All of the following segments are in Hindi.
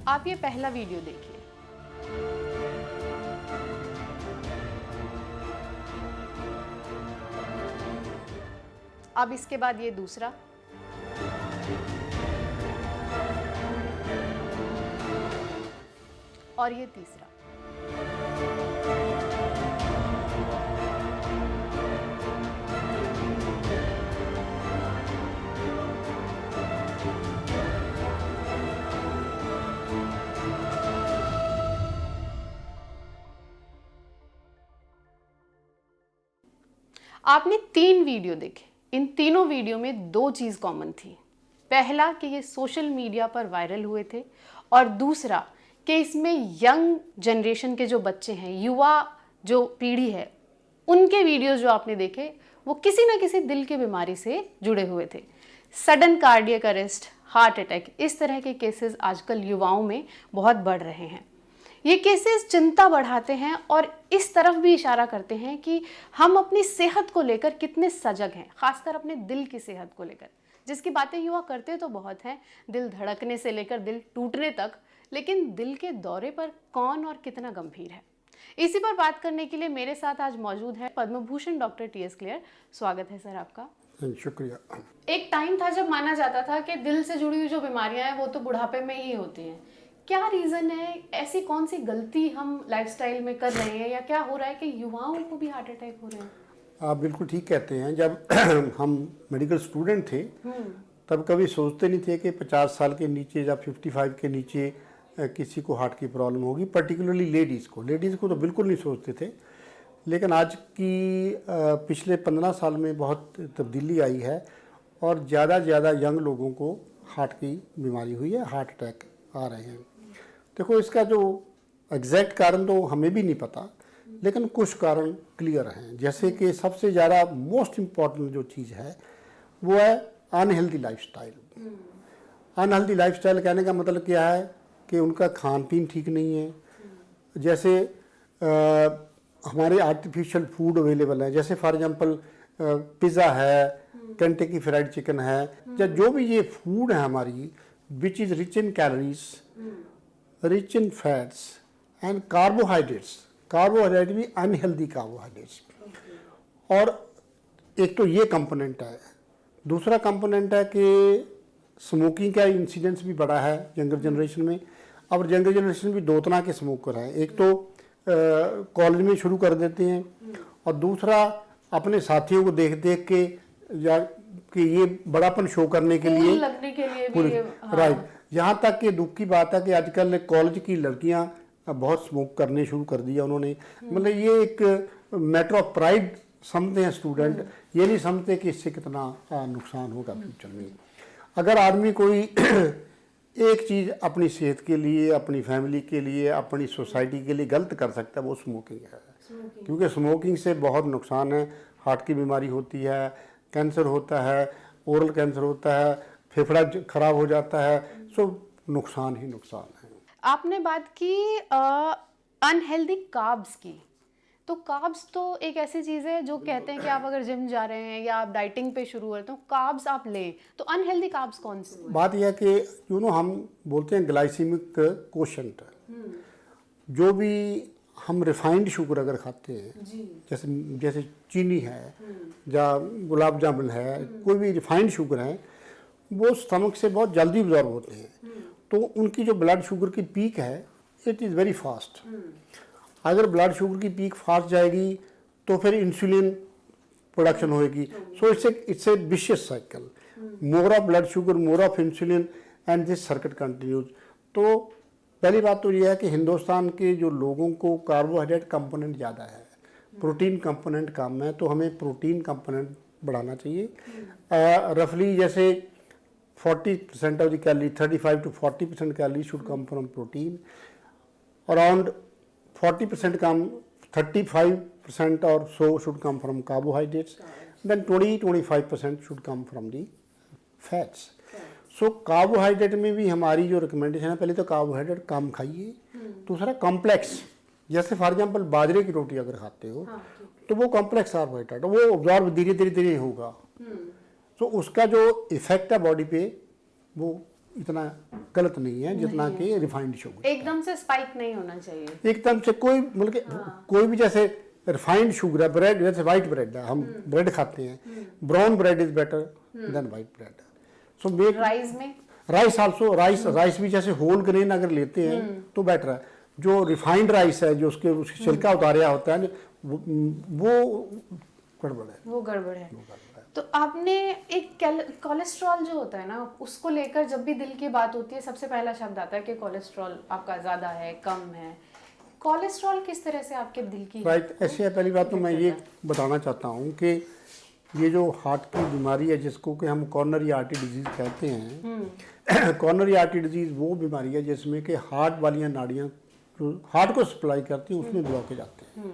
आप ये पहला वीडियो देखिए। अब इसके बाद ये दूसरा, और ये तीसरा। आपने 3 वीडियो देखे। इन तीनों वीडियो में 2 चीज़ कॉमन थी। पहला कि ये सोशल मीडिया पर वायरल हुए थे, और दूसरा कि इसमें यंग जनरेशन के जो बच्चे हैं, युवा जो पीढ़ी है, उनके वीडियोस जो आपने देखे वो किसी ना किसी दिल की बीमारी से जुड़े हुए थे। Sudden cardiac arrest, heart attack, इस तरह के केसेस आजकल युवाओं में बहुत बढ़ रहे हैं। ये केसेस चिंता बढ़ाते हैं और इस तरफ भी इशारा करते हैं कि हम अपनी सेहत को लेकर कितने सजग हैं, खासकर अपने दिल की सेहत को लेकर, जिसकी बातें युवा करते तो बहुत हैं, दिल धड़कने से लेकर दिल टूटने तक, लेकिन दिल के दौरे पर कौन और कितना गंभीर है। इसी पर बात करने के लिए मेरे साथ आज मौजूद है Padma Bhushan doctor T.S.. Clear. स्वागत है सर आपका। शुक्रिया। एक टाइम था जब माना जाता था कि दिल से जुड़ी हुई जो बीमारियां हैं वो तो बुढ़ापे में ही होती हैं। क्या रीज़न है, ऐसी कौन सी गलती हम लाइफस्टाइल में कर रहे हैं, या क्या हो रहा है कि युवाओं को भी हार्ट अटैक हो रहे हैं? आप बिल्कुल ठीक कहते हैं। जब हम मेडिकल स्टूडेंट थे तब कभी सोचते नहीं थे कि 50 साल के नीचे या 55 के नीचे किसी को हार्ट की प्रॉब्लम होगी, पर्टिकुलरली लेडीज़ को तो बिल्कुल नहीं सोचते थे। लेकिन आज की पिछले 15 साल में बहुत तब्दीली आई है और ज़्यादा यंग लोगों को हार्ट की बीमारी हुई है, हार्ट अटैक आ रहे हैं। देखो, इसका जो एग्जैक्ट कारण तो हमें भी नहीं पता, लेकिन कुछ कारण क्लियर हैं। जैसे कि सबसे ज़्यादा मोस्ट इम्पॉर्टेंट जो चीज़ है वो है अनहेल्दी लाइफस्टाइल। अनहेल्दी लाइफस्टाइल कहने का मतलब क्या है कि उनका खान पीन ठीक नहीं है। जैसे हमारे आर्टिफिशियल फूड अवेलेबल है, जैसे फॉर एग्जांपल पिज़्ज़ा है, केंटकी फ्राइड चिकन है, या जो भी ये फूड है हमारी, which is rich in calories, rich in fats and carbohydrate भी अनहेल्दी कार्बोहाइड्रेट्स। और एक तो ये कंपोनेंट है। दूसरा कंपोनेंट है कि स्मोकिंग का इंसिडेंस भी बढ़ा है यंगर जनरेशन में। अब यंगर जनरेशन भी 2 तरह के स्मोकर हैं। एक तो कॉलेज में शुरू कर देते हैं, और दूसरा अपने साथियों को देख देख के या कि ये बड़ापन शो करने के लिए, लगने के लिए भी, राइट। यहाँ तक कि दुख की बात है कि आजकल कॉलेज की लड़कियाँ बहुत स्मोक करने शुरू कर दिया उन्होंने। मतलब ये एक मैटर ऑफ प्राइड समझते हैं स्टूडेंट, ये नहीं समझते कि इससे कितना नुकसान होगा फ्यूचर में। अगर आदमी कोई एक चीज़ अपनी सेहत के लिए, अपनी फैमिली के लिए, अपनी सोसाइटी के लिए गलत कर सकता है वो स्मोकिंग है। क्योंकि स्मोकिंग से बहुत नुकसान है। हार्ट की बीमारी होती है, कैंसर होता है, ओरल कैंसर होता है, फेफड़ा खराब हो जाता है। सो नुकसान ही नुकसान है। आपने बात की अनहेल्दी कार्ब्स की, तो कार्ब्स तो एक ऐसी चीज़ है जो कहते हैं कि आप अगर जिम जा रहे हैं या आप डाइटिंग पे शुरू हो रहे हो तो कार्ब्स आप लें, तो अनहेल्दी कार्ब्स कौन से? बात यह है कि हम बोलते हैं ग्लाइसीमिक कोशेंट। जो भी हम रिफाइंड शुगर अगर खाते हैं, जैसे चीनी है या गुलाब जामुन है, कोई भी रिफाइंड शुगर है, वो स्टमक से बहुत जल्दी अब्जॉर्ब होते हैं। तो उनकी जो ब्लड शुगर की पीक है, इट इज़ वेरी फास्ट। अगर ब्लड शुगर की पीक फास्ट जाएगी तो फिर इंसुलिन प्रोडक्शन होएगी। So it's a vicious cycle. More of blood sugar, more of insulin, and this circuit continues. तो पहली बात तो यह है कि हिंदुस्तान के जो लोगों को कार्बोहाइड्रेट कंपोनेंट ज़्यादा है, प्रोटीन कंपोनेंट कम है, तो हमें प्रोटीन कंपोनेंट बढ़ाना चाहिए। रफली जैसे 40% of the calorie, 35 to 40% calories should come from protein. Around 40% come, 35% or so should come from carbohydrates. Then 20-25% should come from the fats. So carbohydrate में भी हमारी जो रिकमेंडेशन है, पहले तो कार्बोहाइड्रेट कम खाइए। दूसरा कॉम्प्लेक्स, जैसे फॉर एग्जांपल बाजरे की रोटी अगर खाते हो तो वो कॉम्प्लेक्स कार्बोहाइड्रेट, वो ऑब्जॉर्ब धीरे धीरे होगा। तो उसका जो इफेक्ट है बॉडी पे वो इतना गलत नहीं है जितना कि रिफाइंड शुगर। एकदम से स्पाइक नहीं होना चाहिए। एकदम से कोई मतलब कि कोई भी, जैसे रिफाइंड शुगर है, ब्रेड जैसे वाइट ब्रेड है, हम ब्रेड खाते हैं, brown bread is better than white bread. So make rice में, राइस आल्सो, राइस भी जैसे होल ग्रेन अगर लेते हैं तो बेटर है। जो रिफाइंड राइस है, जो उसके छिलका उतारा होता है वो गड़बड़ है, वो गड़बड़ है। तो आपने एक कोलेस्ट्रॉल जो होता है ना, उसको लेकर जब भी दिल की बात होती है सबसे पहला शब्द आता है कि कोलेस्ट्रॉल आपका ज़्यादा है, कम है। कोलेस्ट्रॉल किस तरह से आपके दिल की राइट ऐसे है। पहली बात तो मैं ये बताना चाहता हूँ कि ये जो हार्ट की बीमारी है जिसको कि हम कॉर्नरी आर्टरी डिजीज़ कहते हैं, कॉर्नरी आर्टरी डिजीज़ वो बीमारी है जिसमें कि हार्ट वाली नाड़ियाँ जो हार्ट को सप्लाई करती हैं उसमें ब्लॉकेज आते हैं।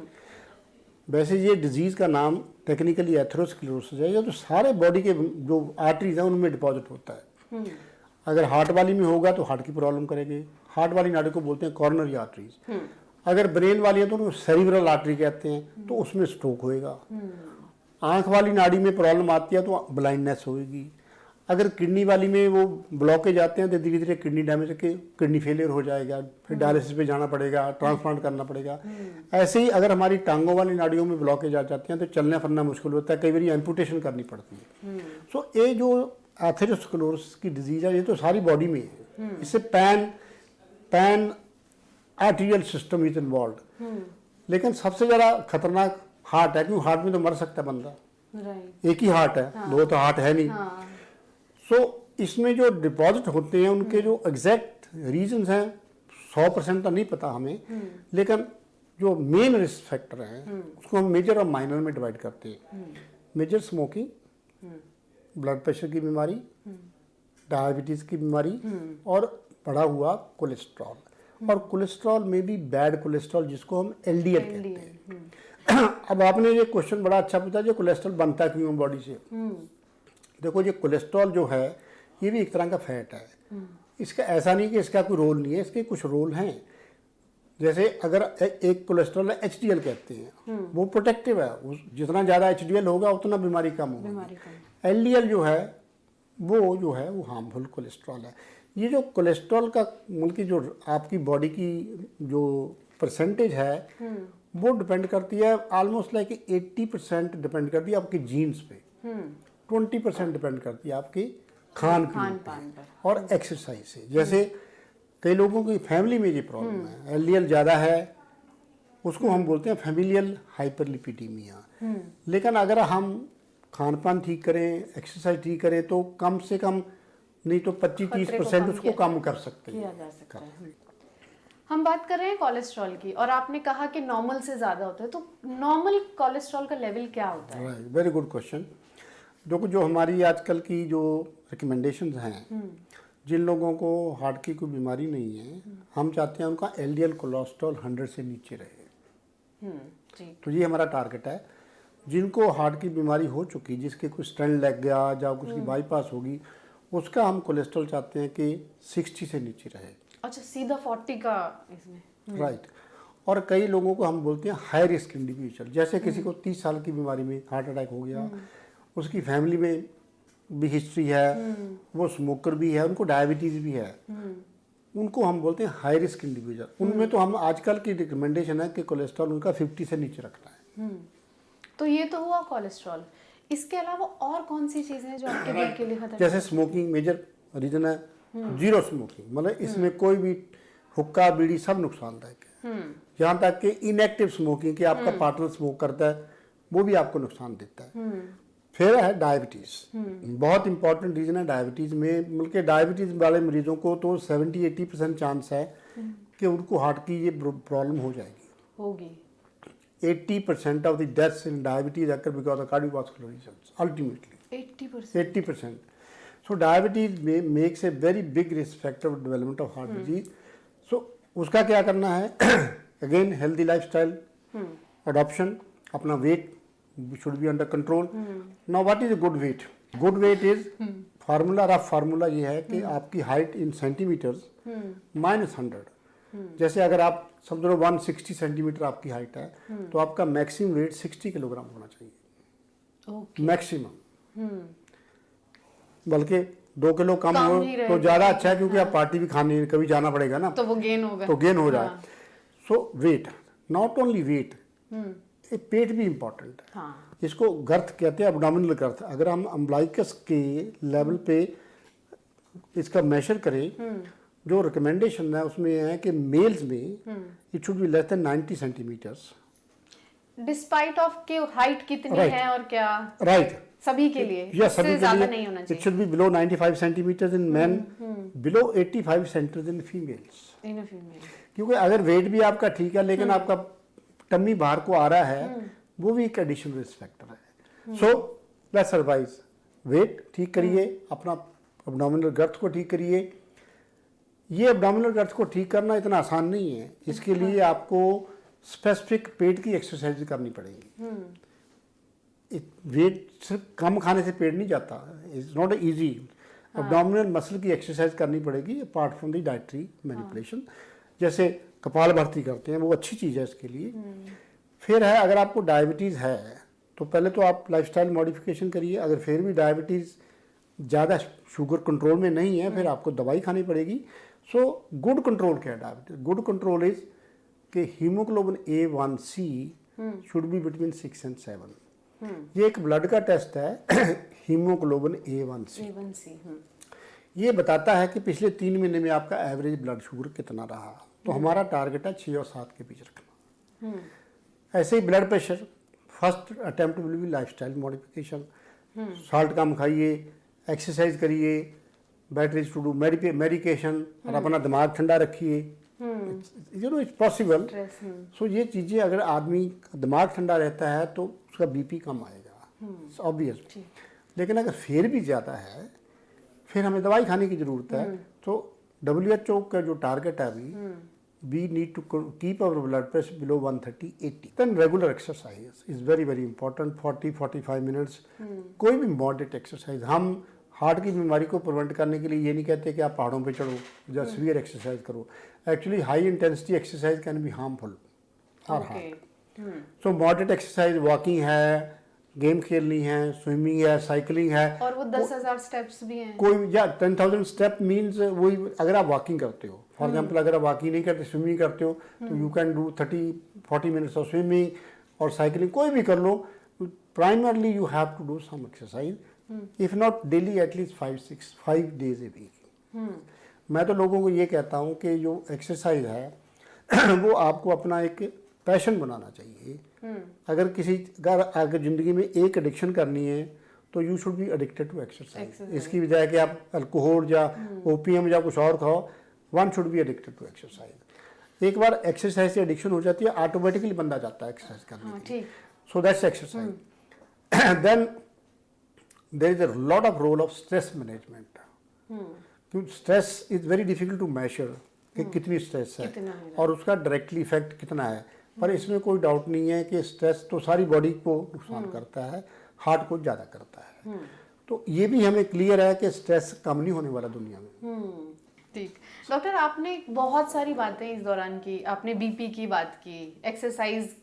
वैसे ये डिजीज़ का नाम टेक्निकली एथेरोस्क्लेरोसिस है। ये तो सारे बॉडी के जो आर्टरीज हैं उनमें डिपॉजिट होता है। अगर हार्ट वाली में होगा तो हार्ट की प्रॉब्लम करेगी, हार्ट वाली नाड़ी को बोलते हैं कॉर्नरी आर्टरीज। अगर ब्रेन वाली है तो उनको सेरिब्रल आर्टरी कहते हैं, तो उसमें स्ट्रोक होएगा। आंख वाली नाड़ी में प्रॉब्लम आती है तो ब्लाइंडनेस होगी। अगर किडनी वाली में वो ब्लॉकेज आते हैं तो धीरे धीरे किडनी डैमेज के किडनी फेलियर हो जाएगा, फिर डायलिसिस पे जाना पड़ेगा, ट्रांसप्लांट करना पड़ेगा। ऐसे ही अगर हमारी टांगों वाली नाड़ियों में ब्लॉकेज आ जाते हैं तो चलना फिरना मुश्किल होता है, कई बार एम्पुटेशन करनी पड़ती है। सो ये जो एथेरोस्क्लेरोसिस की डिजीज है ये तो सारी बॉडी में है। इससे pan arterial system is involve. लेकिन सबसे ज़्यादा खतरनाक हार्ट है, क्योंकि हार्ट में तो मर सकता है बंदा, एक ही हार्ट है, दो तो हार्ट है नहीं। सो इसमें जो डिपॉजिट होते हैं उनके जो एग्जैक्ट रीजंस हैं 100% तो नहीं पता हमें, लेकिन जो मेन रिस्क फैक्टर हैं उसको हम मेजर और माइनर में डिवाइड करते हैं। मेजर स्मोकिंग, ब्लड प्रेशर की बीमारी, डायबिटीज़ की बीमारी और बढ़ा हुआ कोलेस्ट्रॉल। और कोलेस्ट्रॉल में भी बैड कोलेस्ट्रॉल जिसको हम एलडीएल कहते हैं। अब आपने ये क्वेश्चन बड़ा अच्छा पूछा, जो कोलेस्ट्रॉल बनता क्यों बॉडी से। देखो ये कोलेस्ट्रॉल जो है ये भी एक तरह का फैट है। इसका ऐसा नहीं कि इसका कोई रोल नहीं है, इसके कुछ रोल हैं। जैसे अगर एक कोलेस्ट्रॉल है एचडीएल कहते हैं, वो प्रोटेक्टिव है, जितना ज़्यादा एचडीएल होगा उतना बीमारी कम होगी। एलडीएल जो है वो हार्मफुल कोलेस्ट्रॉल है। ये जो कोलेस्ट्रॉल का मतलब जो आपकी बॉडी की जो परसेंटेज है वो डिपेंड करती है ऑलमोस्ट लाइक 80% डिपेंड करती है आपकी जीन्स पे, 20% डिपेंड करती है आपकी खान पीन पर और एक्सरसाइज से। जैसे कई लोगों की फैमिली में ये प्रॉब्लम है, एलडीएल ज़्यादा है, उसको हम बोलते हैं फैमिलियल हाइपरलिपिडीमिया। लेकिन अगर हम खान पान ठीक करें, एक्सरसाइज ठीक करें तो कम से कम नहीं तो 25-30% उसको कम कर सकते हैं। हम बात कर रहे हैं कोलेस्ट्रॉल की, और आपने कहा कि नॉर्मल से ज़्यादा होता है, तो नॉर्मल कोलेस्ट्रॉल का लेवल क्या होता है? Very good question. जो हमारी आजकल की जो रिकमेंडेशंस हैं, जिन लोगों को हार्ट की कोई बीमारी नहीं है, हम चाहते हैं उनका एलडीएल कोलेस्ट्रॉल 100 से नीचे रहे। तो ये हमारा टारगेट है। जिनको हार्ट की बीमारी हो चुकी, जिसके कोई स्टेंट लग गया या उसकी बाईपास होगी, उसका हम कोलेस्ट्रॉल चाहते हैं कि 60 से नीचे रहे। अच्छा, सीधा 40 का इसमें। राइट। और कई लोगों को हम बोलते हैं हाई रिस्क इंडिविजुअल। जैसे किसी को 30 साल की बीमारी में हार्ट अटैक हो गया, उसकी फैमिली में भी हिस्ट्री है, वो स्मोकर भी है, उनको डायबिटीज़ भी है, उनको हम बोलते हैं हाई रिस्क इंडिविजुअल। उनमें तो हम आजकल की रिकमेंडेशन है कि कोलेस्ट्रॉल उनका 50 से नीचे रखना है। तो ये तो हुआ कोलेस्ट्रॉल। इसके अलावा और कौन सी चीज़ें हैं जो आपके दिल के लिए खतरनाक? जैसे स्मोकिंग मेजर रीजन है, जीरो स्मोकिंग, मतलब इसमें कोई भी हुक्का बीड़ी सब नुकसानदायक है। यहाँ तक कि इनएक्टिव स्मोकिंग कि आपका पार्टनर स्मोक करता है वो भी आपको नुकसान देता है। फिर है डायबिटीज़, बहुत इंपॉर्टेंट रीजन है डायबिटीज़ में। बल्कि डायबिटीज़ वाले मरीजों को तो 70-80% चांस है कि उनको हार्ट की ये प्रॉब्लम हो जाएगी। 80% of the deaths in diabetes occur because of cardiovascular reasons, ultimately 80%. So diabetes makes a very big risk factor of development of heart disease. So उसका क्या करना है? Again healthy lifestyle, adoption, अपना weight should be under control. Now what is a good weight? Good weight is formula, rough formula ये है कि आपकी हाइट इन सेंटीमीटर्स -100। जैसे अगर आप समझो 160 सेंटीमीटर आपकी हाइट है तो आपका मैक्सिमम वेट 60 किलोग्राम होना चाहिए, मैक्सिमम। बल्कि 2 किलो कम कम हो ही रहे तो ज़्यादा तो अच्छा है, क्योंकि आप पार्टी भी खाने कभी जाना पड़ेगा ना, तो वो गेन होगा। तो गेन हो जाए। हाँ। सो वेट, नॉट ओनली वेट, पेट भी इम्पोर्टेंट है। हाँ। इसको गर्थ कहते हैं, एब्डोमिनल गर्थ। अगर हम अम्बलाइकस के लेवल पे इसका मेजर करें, जो रिकमेंडेशन है उसमें यह है कि मेल्स में it should be less than 90 centimetres, despite of के हाइट कितनी Right. है और क्या, राइट, सभी के लिए या इससे सभी के ज्यादा लिए नहीं होना इट चाहिए। Should be below 95 centimetres in man, below 85 centimetres in females. In a female. क्योंकि अगर वेट भी आपका ठीक है लेकिन आपका टम्मी बाहर को आ रहा है, वो भी एक एडिशनल रिस्क फैक्टर है। सो लेट्स एडवाइज, वेट ठीक करिए, अपना एब्डोमिनल गर्थ को ठीक करिए। ये एब्डोमिनल गर्थ को ठीक करना इतना आसान नहीं है, इसके लिए आपको स्पेसिफिक पेट की एक्सरसाइज करनी पड़ेगी। वेट सिर्फ कम खाने से पेट नहीं जाता, it's not easy. Abdominal muscle की एक्सरसाइज करनी पड़ेगी apart from the dietary manipulation. जैसे कपाल भाती करते हैं, वो अच्छी चीज़ है इसके लिए। फिर है, अगर आपको डायबिटीज़ है तो पहले तो आप लाइफस्टाइल मॉडिफिकेशन करिए। अगर फिर भी डायबिटीज़ ज़्यादा शुगर कंट्रोल में नहीं है, फिर आपको दवाई खानी पड़ेगी। सो गुड कंट्रोल क्या है डायबिटीज? गुड कंट्रोल इज कि haemoglobin A1C should be between 6 and 7। ये एक ब्लड का टेस्ट है हीमोग्लोबिन A1C। ये बताता है कि पिछले 3 महीने में आपका एवरेज ब्लड शुगर कितना रहा। तो हमारा टारगेट है 6 और 7 के बीच रखना। ऐसे ही blood pressure, first attempt will be lifestyle modification. Salt कम खाइए, एक्सरसाइज करिए, बैटरीज टू डू मेडिकेशन, और अपना दिमाग ठंडा रखिए। You know it's possible. So ये चीज़ें अगर आदमी दिमाग ठंडा रहता है तो उसका बीपी कम आएगा, ऑब्वियस। लेकिन अगर फिर भी ज़्यादा है, फिर हमें दवाई खाने की ज़रूरत है। तो WHO का जो टारगेट है अभी, we need to keep our blood pressure below 130/80. Then regular exercise is very very important, 40-45 minutes। कोई भी मॉडरेट एक्सरसाइज। हम हार्ट की बीमारी को प्रिवेंट करने के लिए ये नहीं कहते कि आप पहाड़ों पे चढ़ो या सीवियर एक्सरसाइज करो। Actually high intensity exercise can be harmful for heart. So moderate exercise, walking है, गेम खेलनी है, स्विमिंग है, साइकिलिंग है। और वो 10,000 स्टेप्स भी हैं। कोई या 10,000 स्टेप मीन्स वही, अगर आप वॉकिंग करते हो, फॉर एग्जाम्पल अगर आप वॉकिंग नहीं करते, स्विमिंग करते हो, तो you can do 30-40 minutes of swimming और साइकिलिंग, कोई भी कर लो। Primarily you have to do some exercise, if not daily at least 5 days a week। मैं तो लोगों को ये कहता हूँ कि जो एक्सरसाइज है वो आपको अपना एक पैशन बनाना चाहिए। अगर ज़िंदगी में एक एडिक्शन करनी है तो you should be addicted to exercise. इसकी बजाय कि आप अल्कोहल या ओपीएम या कुछ और खाओ, one should be addicted to exercise. एक बार एक्सरसाइज से एडिक्शन हो जाती है, ऑटोमेटिकली बंदा जाता है एक्सरसाइज करने के लिए। So that's exercise. Then there is a lot of role of stress management. क्योंकि stress is very difficult to measure कि कितनी स्ट्रेस है और उसका डायरेक्टली इफेक्ट कितना है। पर इसमें कोई डाउट नहीं है कि स्ट्रेस तो सारी बॉडी को नुकसान करता है, हार्ट को ज़्यादा करता है। तो ये भी हमें क्लियर है कि स्ट्रेस कम नहीं होने वाला दुनिया में। ठीक। डॉक्टर, आपने बहुत सारी बातें इस दौरान की। आपने बीपी की बात की, एक्सरसाइज,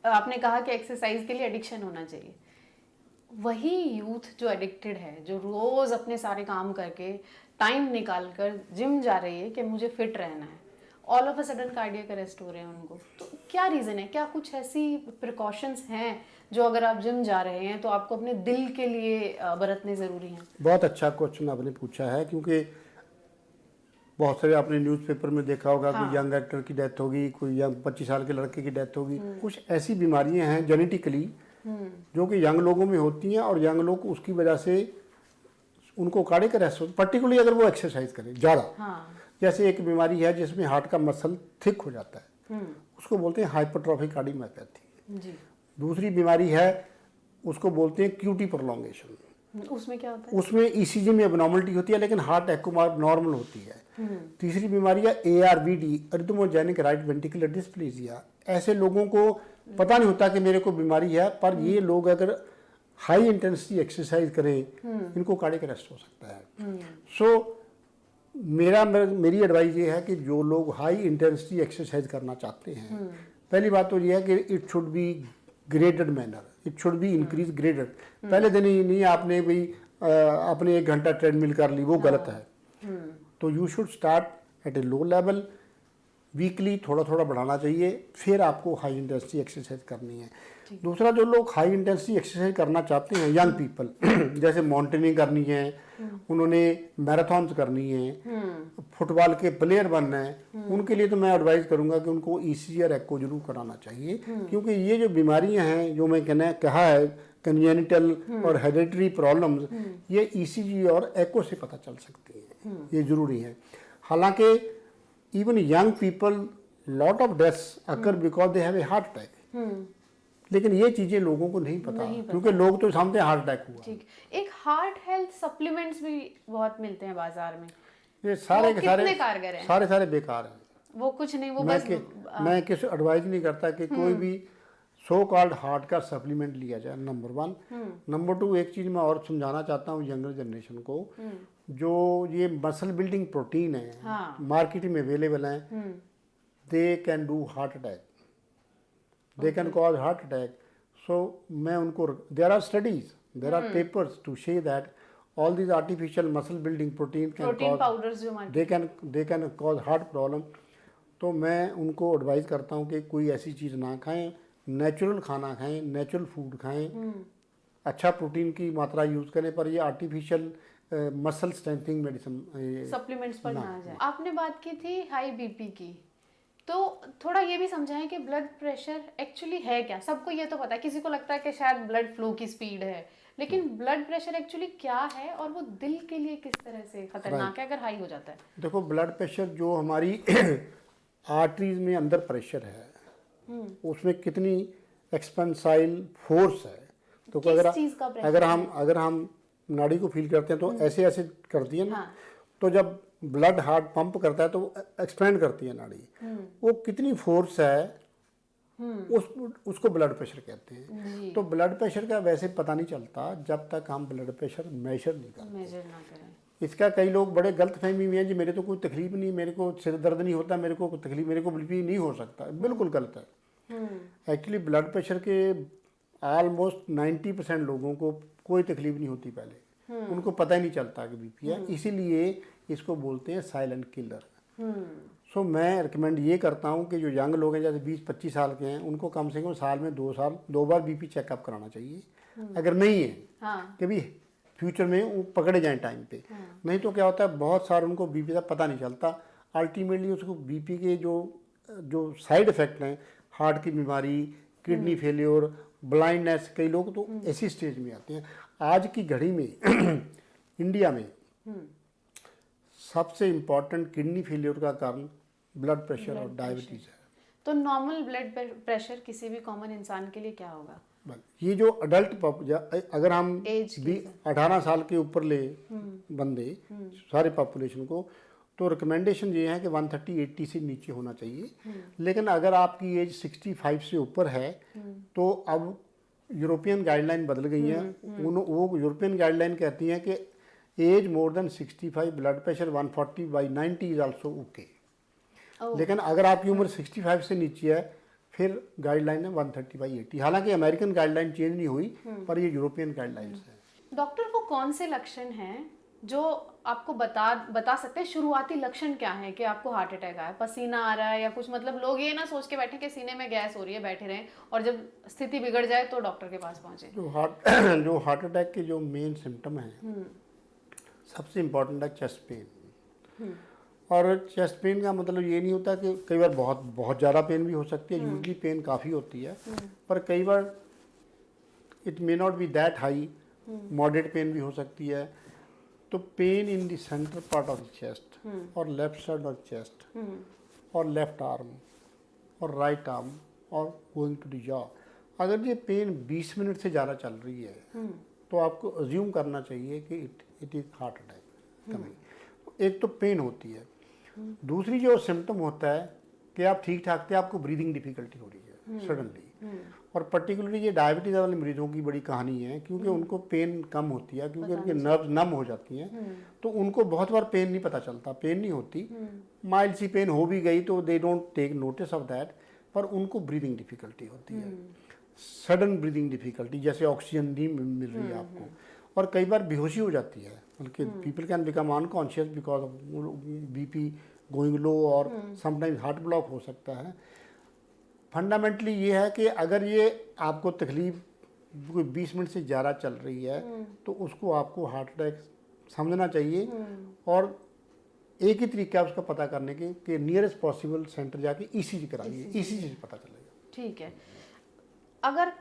आपने कहा कि एक्सरसाइज के लिए एडिक्शन होना चाहिए। वही यूथ जो एडिक्टेड है, जो रोज़ अपने सारे काम करके टाइम निकाल कर जिम जा रही है कि मुझे फिट रहना है, all of a sudden cardiac arrest हो रहे हैं उनको, तो क्या रीज़न है? क्या कुछ ऐसी प्रिकॉशंस हैं जो अगर आप जिम जा रहे हैं तो आपको अपने दिल के लिए बरतने ज़रूरी हैं? बहुत अच्छा क्वेश्चन आपने पूछा है, क्योंकि बहुत सारे आपने न्यूज़पेपर में देखा होगा। हाँ। कोई यंग एक्टर की डेथ होगी, कोई यंग 25 साल के लड़के की डेथ होगी। कुछ ऐसी बीमारियां हैं जेनेटिकली जो कि यंग लोगों में होती हैं, और यंग लोग उसकी वजह से उनको कार्डियक अरेस्ट होता है, पर्टिकुलरली अगर वो एक्सरसाइज करें ज़्यादा। हाँ। जैसे एक बीमारी है जिसमें हार्ट का मसल थिक हो जाता है, उसको बोलते हैं हाइपरट्रॉफिक कार्डियोमायोपैथी। दूसरी बीमारी है उसको बोलते हैं क्यूटी प्रोलॉन्गेशन। उसमें क्या होता है? उसमें ईसीजी में एब्नॉर्मलिटी होती है लेकिन हार्ट एको नॉर्मल होती है। तीसरी बीमारी है ARVD, अरिथमोजेनिक राइट वेंट्रिकुलर डिस्प्लेसिया। ऐसे लोगों को पता नहीं होता कि मेरे को बीमारी है, पर ये लोग अगर हाई इंटेंसिटी एक्सरसाइज करें, इनको कार्डियक अरेस्ट हो सकता है। सो मेरी एडवाइस ये है कि जो लोग हाई इंटेंसिटी एक्सरसाइज करना चाहते हैं, पहली बात तो ये है कि it should B graded manner, it should be increase graded. पहले दिन ही नहीं आपने भाई अपने 1 घंटा ट्रेडमिल कर ली, वो गलत है। तो you should start at A low level, weekly थोड़ा थोड़ा बढ़ाना चाहिए, फिर आपको हाई इंटेंसिटी एक्सरसाइज करनी है। दूसरा, जो लोग हाई इंटेंसिटी एक्सरसाइज करना चाहते हैं, यंग पीपल, जैसे माउंटेनिंग करनी है, उन्होंने मैराथन्स करनी है, फुटबॉल के प्लेयर बनना है, उनके लिए तो मैं एडवाइस करूंगा कि उनको ईसीजी और एको जरूर कराना चाहिए, क्योंकि ये जो बीमारियां हैं जो मैं कहा है कंजेनिटल और हेरिडिटरी प्रॉब्लम्स, ये ईसीजी और एको से पता चल सकती हैं, ये जरूरी है। हालांकि even young people, lot of deaths occur because they have a heart attack, लेकिन ये चीजें लोगों को नहीं पता, क्योंकि लोग तो समझते हैं हार्ट अटैक हुआ। ठीक, एक हार्ट हेल्थ सप्लीमेंट्स भी बहुत मिलते हैं बाजार में, ये सारे के सारे कारगर हैं? सारे बेकार हैं, वो कुछ नहीं, वो मैं किसी एडवाइस नहीं करता कि कोई भी सो कॉल्ड हार्ट का सप्लीमेंट लिया जाए, नंबर 1। नंबर 2, एक चीज़ मैं और समझाना चाहता हूँ यंगर जनरेशन को, जो ये मसल बिल्डिंग प्रोटीन है, मार्केट में अवेलेबल हैं, they can do heart attack, they can cause heart attack. So मैं उनको, there are studies, there are papers to show that all these artificial muscle building protein powders जो they can cause heart problem। तो मैं उनको एडवाइस करता हूँ कि कोई ऐसी चीज़ ना खाएं, नेचुरल खाना खाएं, नेचुरल फूड खाएं, अच्छा प्रोटीन की मात्रा यूज़ करें, पर ये artificial muscle strengthening medicine supplements पर ना जाए। आपने बात की थी हाई बीपी की, तो थोड़ा ये भी समझाएं कि ब्लड प्रेशर एक्चुअली है क्या। सबको ये तो पता है, किसी को लगता है कि शायद ब्लड फ्लो की स्पीड है, लेकिन ब्लड प्रेशर एक्चुअली क्या है और वो दिल के लिए किस तरह से खतरनाक है अगर हाई हो जाता है? देखो, ब्लड प्रेशर जो हमारी आर्टरीज में अंदर प्रेशर है, उसमें कितनी एक्सपेंसाइल फोर्स है। तो अगर हम नाड़ी को फील करते हैं तो ऐसे ऐसे करती है ना, तो जब ब्लड हार्ट पंप करता है तो एक्सपेंड करती है नाड़ी, वो कितनी फोर्स है, उसको ब्लड प्रेशर कहते हैं। तो ब्लड प्रेशर का वैसे पता नहीं चलता जब तक हम ब्लड प्रेशर मेजर ना करें। इसका कई लोग बड़े गलतफहमी में हैं जी, मेरे तो कोई तकलीफ नहीं, मेरे को सिर दर्द नहीं होता, मेरे को तकलीफ, मेरे को बीपी नहीं हो सकता। बिल्कुल गलत है। एक्चुअली ब्लड प्रेशर के ऑलमोस्ट 90% लोगों को कोई तकलीफ नहीं होती पहले, उनको पता ही नहीं चलता कि बीपी है, इसीलिए इसको बोलते हैं साइलेंट किलर। सो मैं रिकमेंड ये करता हूँ कि जो यंग लोग हैं, जैसे 20-25 साल के हैं, उनको कम से कम साल में 2 बार बीपी चेकअप कराना चाहिए। अगर नहीं है कि भी फ्यूचर में वो पकड़े जाएं टाइम पे, नहीं तो क्या होता है, बहुत सारे उनको बीपी का पता नहीं चलता, अल्टीमेटली उसको बीपी के जो साइड इफ़ेक्ट हैं, हार्ट की बीमारी, किडनी फेलियर, ब्लाइंडनेस, कई लोग तो ऐसी स्टेज में आते हैं। आज की घड़ी में इंडिया में सबसे इम्पॉर्टेंट किडनी फेलियर का कारण ब्लड प्रेशर और डायबिटीज़ है। तो नॉर्मल ब्लड प्रेशर किसी भी कॉमन इंसान के लिए क्या होगा? ये जो अडल्ट अगर हम 18 साल के ऊपर ले बंदे सारे पॉपुलेशन को, तो रिकमेंडेशन ये है कि 130-80 से नीचे होना चाहिए। लेकिन अगर आपकी एज 65 से ऊपर है तो अब यूरोपियन गाइडलाइन बदल गई है। वो यूरोपियन गाइडलाइन कहती हैं कि as more than 65 blood pressure 140/90 is also okay. लेकिन अगर आपकी उम्र 65 से नीचे है फिर गाइडलाइन है 130/80। हालांकि अमेरिकन गाइडलाइन चेंज नहीं हुई, पर ये यूरोपियन गाइडलाइंस है। डॉक्टर, वो कौन से लक्षण हैं जो आपको बता सकते हैं, शुरुआती लक्षण क्या है कि आपको हार्ट अटैक आया, पसीना आ रहा है या कुछ? मतलब लोग ये ना सोच के बैठे कि सीने में गैस हो रही है, बैठे रहें और जब स्थिति बिगड़ जाए तो डॉक्टर के पास पहुंचे। जो हार्ट अटैक के जो मेन सिम्टम हैं, सबसे इम्पोर्टेंट है चेस्ट पेन। और चेस्ट पेन का मतलब ये नहीं होता कि कई बार बहुत ज़्यादा पेन भी हो सकती है, यूजली पेन काफ़ी होती है, पर कई बार it may not be that high, moderate pain भी हो सकती है। तो pain in the centre part of the chest और लेफ्ट साइड ऑफ चेस्ट और लेफ्ट आर्म और राइट आर्म और गोइंग टू द जॉ, अगर ये पेन 20 मिनट से ज़्यादा चल रही है तो आपको अज्यूम करना चाहिए कि it is heart attack coming. एक तो पेन होती है, दूसरी जो सिम्टम होता है कि आप ठीक ठाक थे, आपको ब्रीदिंग डिफिकल्टी हो रही है सडनली। और पर्टिकुलरली ये डायबिटीज़ वाले मरीजों की बड़ी कहानी है, क्योंकि उनको पेन कम होती है, क्योंकि उनके नर्व नम हो जाती हैं, तो उनको बहुत बार पेन नहीं पता चलता, पेन नहीं होती, माइल्ड सी पेन हो भी गई तो they don't take notice of that, पर उनको ब्रीदिंग डिफिकल्टी होती है, सडन ब्रीदिंग डिफिकल्टी, जैसे ऑक्सीजन नहीं मिल रही है आपको। और कई बार बेहोशी हो जाती है, बल्कि people can become unconscious because of BP going low, और समटाइम्स हार्ट ब्लॉक हो सकता है। फंडामेंटली ये है कि अगर ये आपको तकलीफ कोई 20 मिनट से ज़्यादा चल रही है तो उसको आपको हार्ट अटैक समझना चाहिए, और एक ही तरीका है उसका पता करने के कि नियरेस्ट पॉसिबल सेंटर जाके ईसीजी कराइए, ईसीजी से पता चलेगा। ठीक है। अगर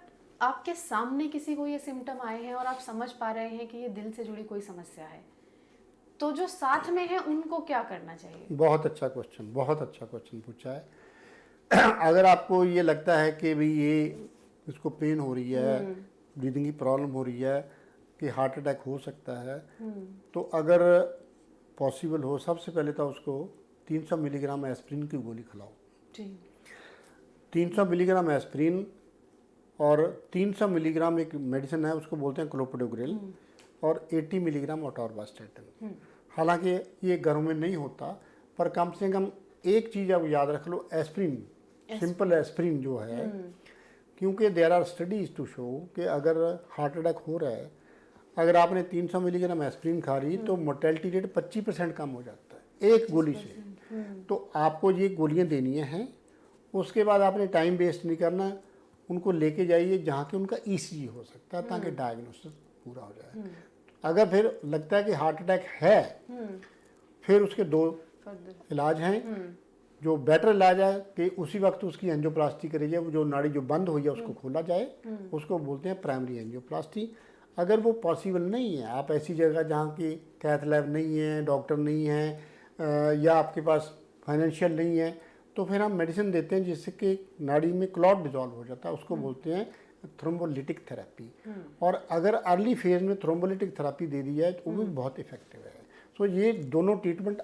आपके सामने किसी को ये सिम्टम आए हैं और आप समझ पा रहे हैं कि ये दिल से जुड़ी कोई समस्या है, तो जो साथ में है उनको क्या करना चाहिए? बहुत अच्छा क्वेश्चन, बहुत अच्छा क्वेश्चन पूछा है। अगर आपको ये लगता है कि भाई ये इसको पेन हो रही है, ब्रीदिंग की प्रॉब्लम हो रही है, कि हार्ट अटैक हो सकता है, तो अगर पॉसिबल हो सबसे पहले तो उसको 300 मिलीग्राम एस्प्रिन की गोली खिलाओ। जी। 300 मिलीग्राम एस्प्रिन और 300 मिलीग्राम एक मेडिसिन है उसको बोलते हैं क्लोपिडोग्रेल, और 80 मिलीग्राम अटोरवास्टैटिन। हालांकि ये घरों में नहीं होता, पर कम से कम एक चीज़ आप याद रख लो, एस्प्रिन, सिंपल एस्प्रिन जो है, क्योंकि there are studies to show कि अगर हार्ट अटैक हो रहा है, अगर आपने 300 मिलीग्राम एस्प्रिन खा रही तो मोर्टेलिटी रेट 25% कम हो जाता है एक गोली से। तो आपको ये गोलियां देनी हैं, उसके बाद आपने टाइम वेस्ट नहीं करना, उनको लेके जाइए जहाँ के उनका ईसीजी हो सकता है, ताकि डायग्नोसिस पूरा हो जाए। अगर फिर लगता है कि हार्ट अटैक है, फिर उसके 2 इलाज हैं। जो बेटर इलाज है कि उसी वक्त उसकी एंजियोप्लास्टी करी जाए, वो जो नाड़ी जो बंद हुई है उसको खोला जाए, उसको बोलते हैं प्राइमरी एंजियोप्लास्टी। अगर वो पॉसिबल नहीं है, आप ऐसी जगह जहाँ की कैथ लैब नहीं है, डॉक्टर नहीं है, या आपके पास फाइनेंशियल नहीं है, तो फिर हम मेडिसिन देते हैं जिससे कि नाड़ी में क्लॉट डिजॉल्व हो जाता है, उसको बोलते हैं थ्रोम्बोलिटिक थेरेपी। और अगर अर्ली फेज में थ्रोम्बोलिटिक थेरेपी दे दी जाए तो वो भी बहुत इफेक्टिव है। सो ये दोनों ट्रीटमेंट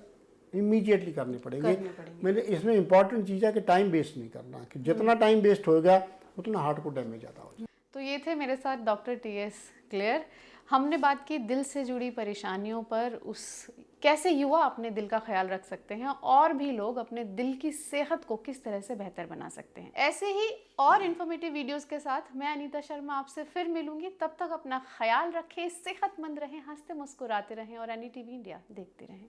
इमीडिएटली करने पड़ेंगे। मैंने इसमें इंपॉर्टेंट चीज़ है कि टाइम वेस्ट नहीं करना, कि जितना टाइम वेस्ट होएगा उतना हार्ट को डैमेज ज़्यादा हो जाए। तो ये थे मेरे साथ डॉक्टर टीएस क्लेयर। हमने बात की दिल से जुड़ी परेशानियों पर, उस कैसे युवा अपने दिल का ख्याल रख सकते हैं और भी लोग अपने दिल की सेहत को किस तरह से बेहतर बना सकते हैं। ऐसे ही और इन्फॉर्मेटिव वीडियोस के साथ मैं अनीता शर्मा आपसे फिर मिलूंगी। तब तक अपना ख्याल रखें, सेहतमंद रहें, हंसते मुस्कुराते रहें और NDTV इंडिया देखते रहें।